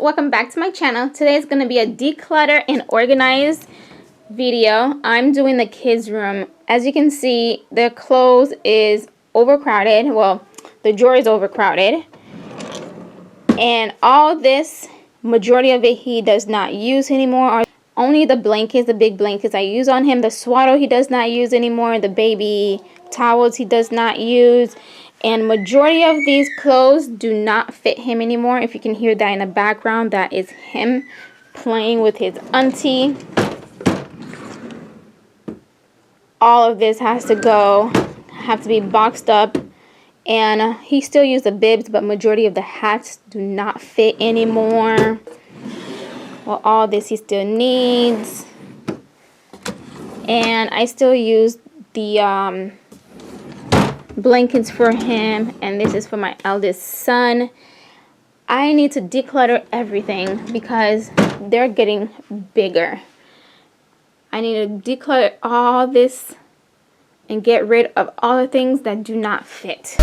welcome back to my channel. Today is going to be a declutter and organize video. I'm doing the kids room. As you can see, their clothes is overcrowded. Well, the drawer is overcrowded, and all this, majority of it he does not use anymore. Only the blankets, the big blankets I use on him. The swaddle he does not use anymore. The baby towels he does not use. And majority of these clothes do not fit him anymore. If you can hear that in the background, that is him playing with his auntie. All of this has to go, have to be boxed up. And he still uses the bibs, but majority of the hats do not fit anymore. Well, all this he still needs. And I still use the blankets for him, and this is for my eldest son. I need to declutter everything because they're getting bigger. I need to declutter all this and get rid of all the things that do not fit.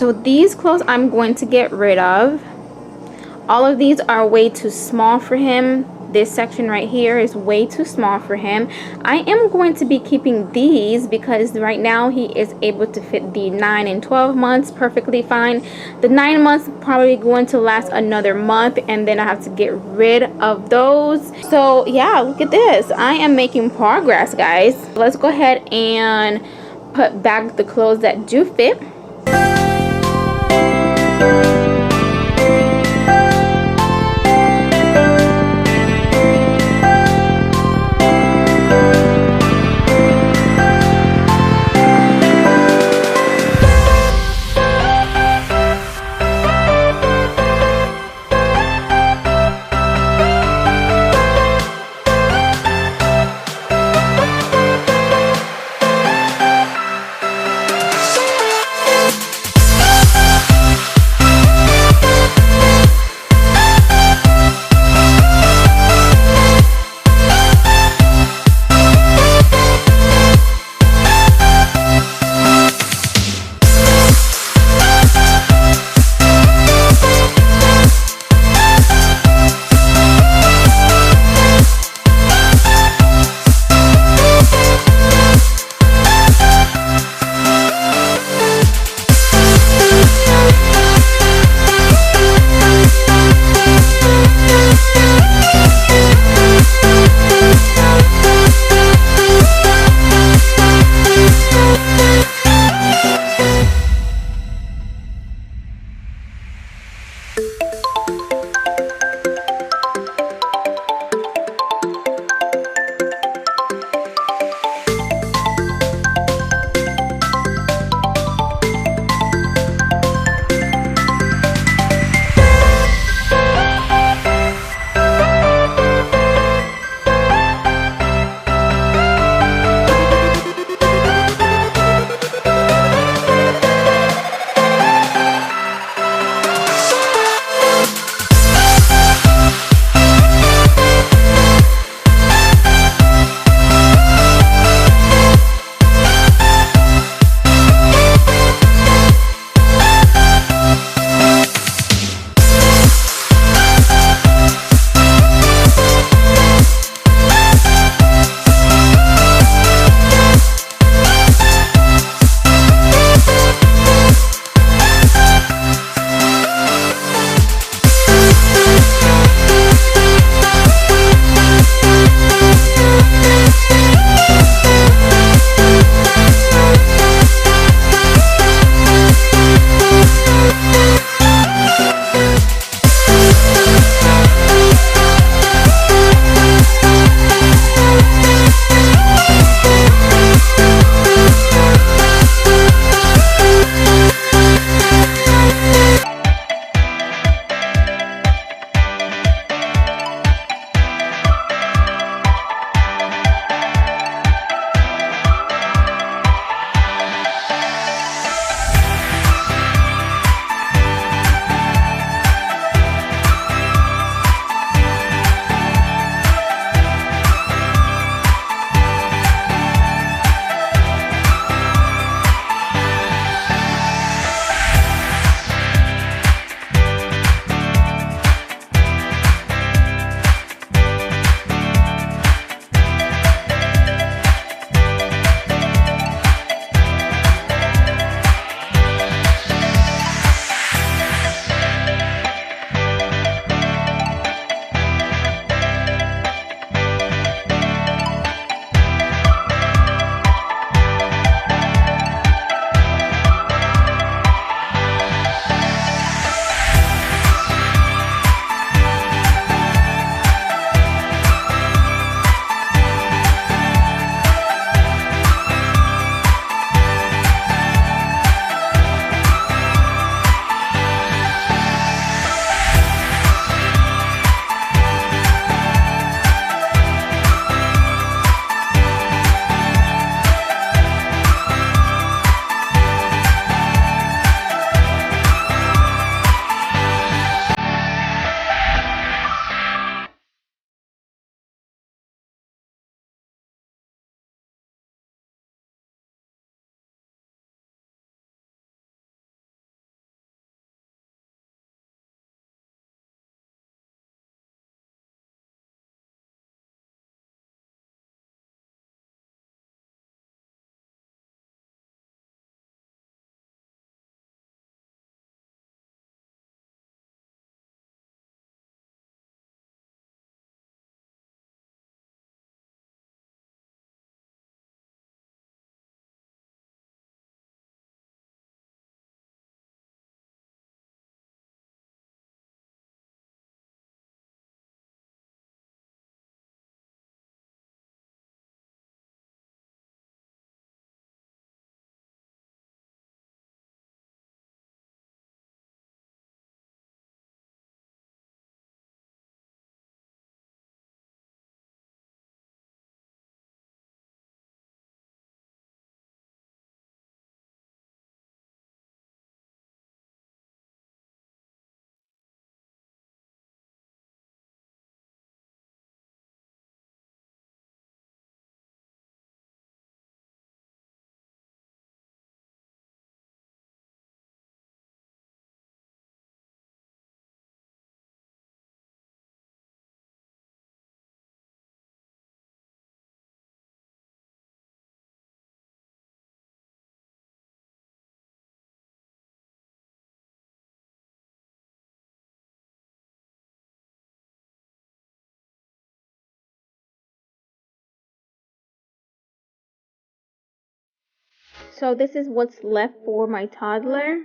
so these clothes I'm going to get rid of. All of these are way too small for him. This section right here is way too small for him. I am going to be keeping these because right now he is able to fit the 9 and 12 months perfectly fine. The 9 months probably going to last another month, and then I have to get rid of those. So yeah, look at this. I am making progress, guys. Let's go ahead and put back the clothes that do fit. So this is what's left for my toddler.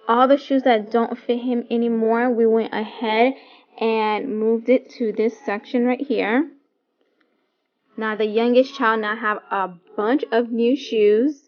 All the shoes that don't fit him anymore, we went ahead and moved it to this section right here. Now the youngest child now have a bunch of new shoes.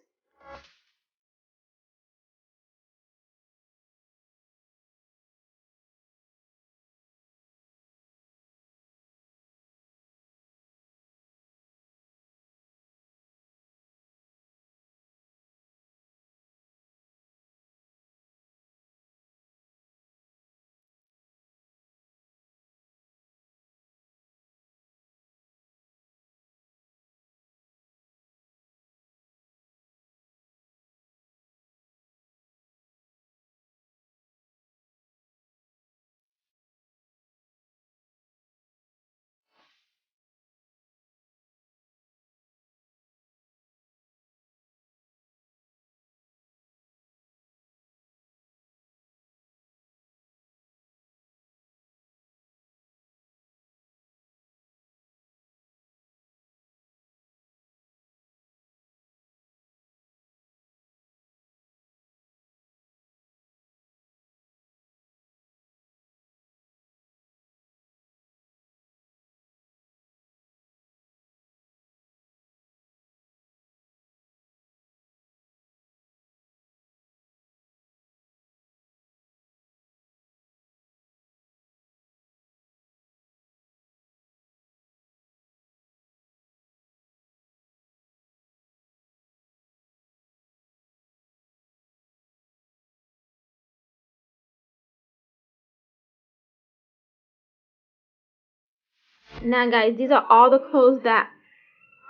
Now guys, these are all the clothes that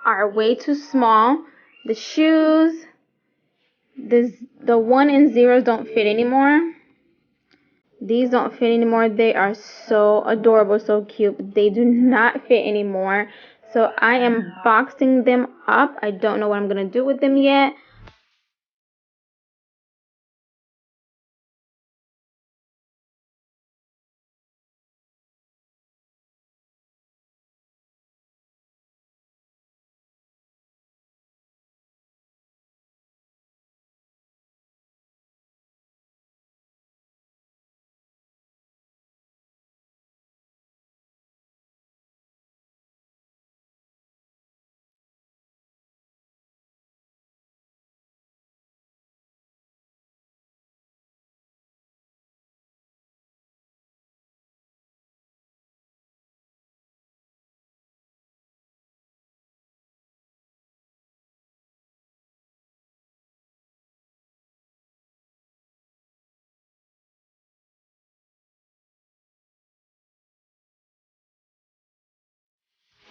are way too small. The shoes, the 1 and 0s don't fit anymore. These don't fit anymore. They are so adorable, so cute, but they do not fit anymore. So I am boxing them up. I don't know what I'm going to do with them yet.